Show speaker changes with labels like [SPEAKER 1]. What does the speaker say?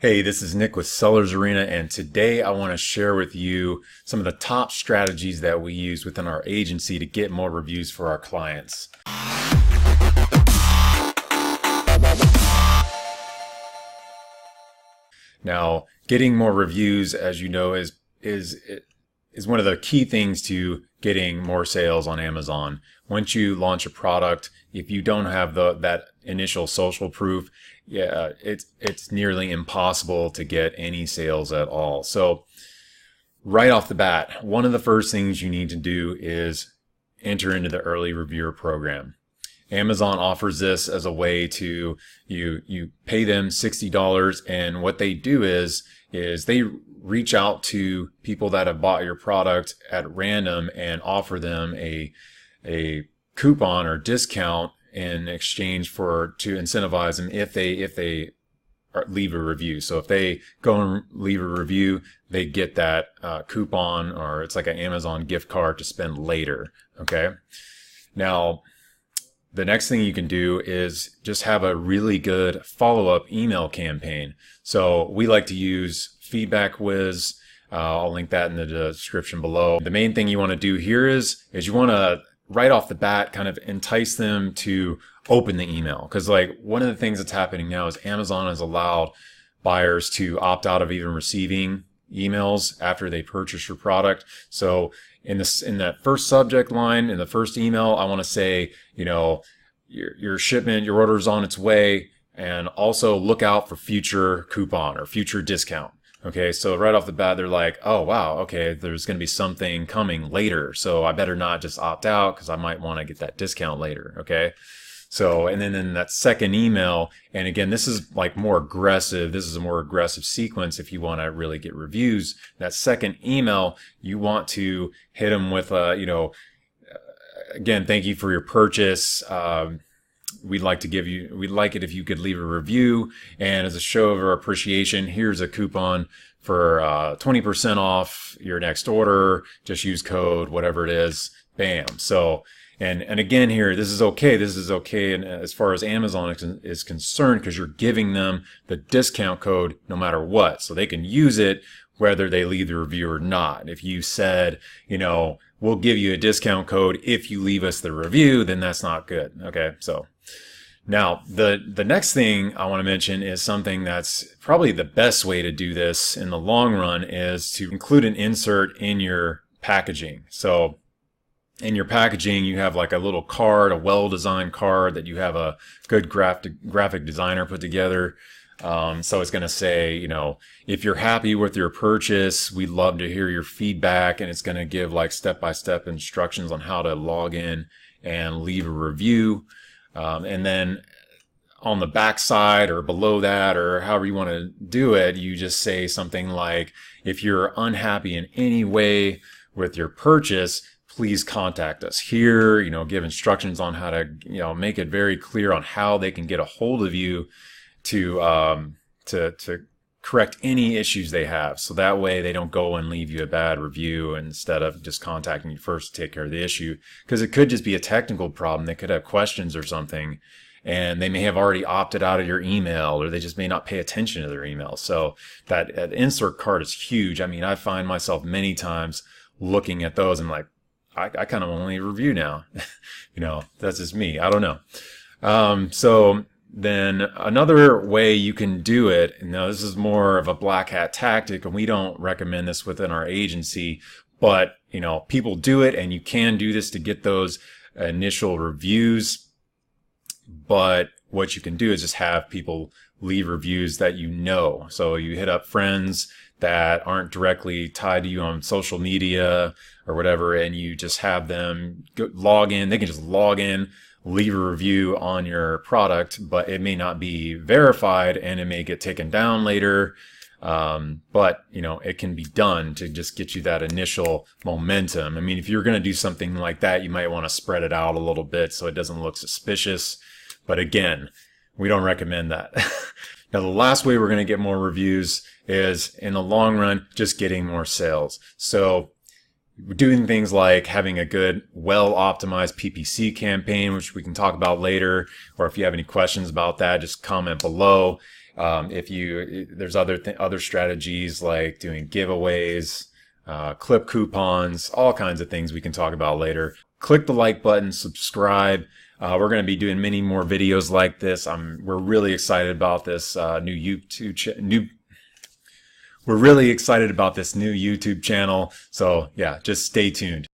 [SPEAKER 1] Hey, this is Nick with Sellers Arena, and today I want to share with you some of the top strategies that we use within our agency to get more reviews for our clients. Now, getting more reviews, as you know, is one of the key things to getting more sales on Amazon. Once you launch a product, if you don't have that initial social proof, it's nearly impossible to get any sales at all. So right off the bat, one of the first things you need to do is enter into the early reviewer program. Amazon offers this as a way to you pay them $60, and what they do is they reach out to people that have bought your product at random and offer them a coupon or discount in exchange to incentivize them if they leave a review. So if they go and leave a review, they get that coupon, or it's like an Amazon gift card to spend later. Okay. Now, the next thing you can do is just have a really good follow-up email campaign. So we like to use Feedback Wiz. I'll link that in the description below. The main thing you want to do here is you want to right off the bat kind of entice them to open the email. Because like one of the things that's happening now is Amazon has allowed buyers to opt out of even receiving emails after they purchase your product. So in that first subject line, in the first email, I want to say, your shipment, your order is on its way, and also look out for future coupon or future discount. Okay, so right off the bat, they're like, oh, wow, okay, there's going to be something coming later. So I better not just opt out because I might want to get that discount later. Okay. So, and then in that second email, and again, this is like more aggressive. This is a more aggressive sequence if you want to really get reviews. That second email, you want to hit them with, again, thank you for your purchase. We'd like it if you could leave a review. And as a show of our appreciation, here's a coupon for 20% off your next order. Just use code, whatever it is. Bam. So, and again here, this is okay. This is okay. And as far as Amazon is concerned, because you're giving them the discount code no matter what. So they can use it whether they leave the review or not. If you said, we'll give you a discount code if you leave us the review, then that's not good. Okay. So now the next thing I want to mention is something that's probably the best way to do this in the long run is to include an insert in your packaging. So in your packaging, you have like a little card, a well-designed card that you have a good graphic designer put together. So it's going to say, if you're happy with your purchase, we'd love to hear your feedback. And it's going to give like step-by-step instructions on how to log in and leave a review. And then on the back side or below that, or however you want to do it, you just say something like, if you're unhappy in any way with your purchase, please contact us here, give instructions on how to, make it very clear on how they can get a hold of you to correct any issues they have. So that way they don't go and leave you a bad review instead of just contacting you first to take care of the issue. Because it could just be a technical problem. They could have questions or something, and they may have already opted out of your email, or they just may not pay attention to their email. So that insert card is huge. I mean, I find myself many times looking at those and like, I kind of only review now. That's just me. I don't know. So then another way you can do it, now this is more of a black hat tactic, and we don't recommend this within our agency, but people do it, and you can do this to get those initial reviews. But what you can do is just have people leave reviews that So you hit up friends that aren't directly tied to you on social media or whatever, and you just have them log in. They can just log in, leave a review on your product, but it may not be verified and it may get taken down later. But it can be done to just get you that initial momentum. I mean, if you're going to do something like that, you might want to spread it out a little bit so it doesn't look suspicious. But again, we don't recommend that. Now, the last way we're going to get more reviews is in the long run, just getting more sales. So doing things like having a good, well-optimized PPC campaign, which we can talk about later, or if you have any questions about that, just comment below. There's other strategies like doing giveaways, clip coupons, all kinds of things we can talk about later. Click the like button, subscribe. We're going to be doing many more videos like this. We're really excited about this We're really excited about this new YouTube channel. So yeah, just stay tuned.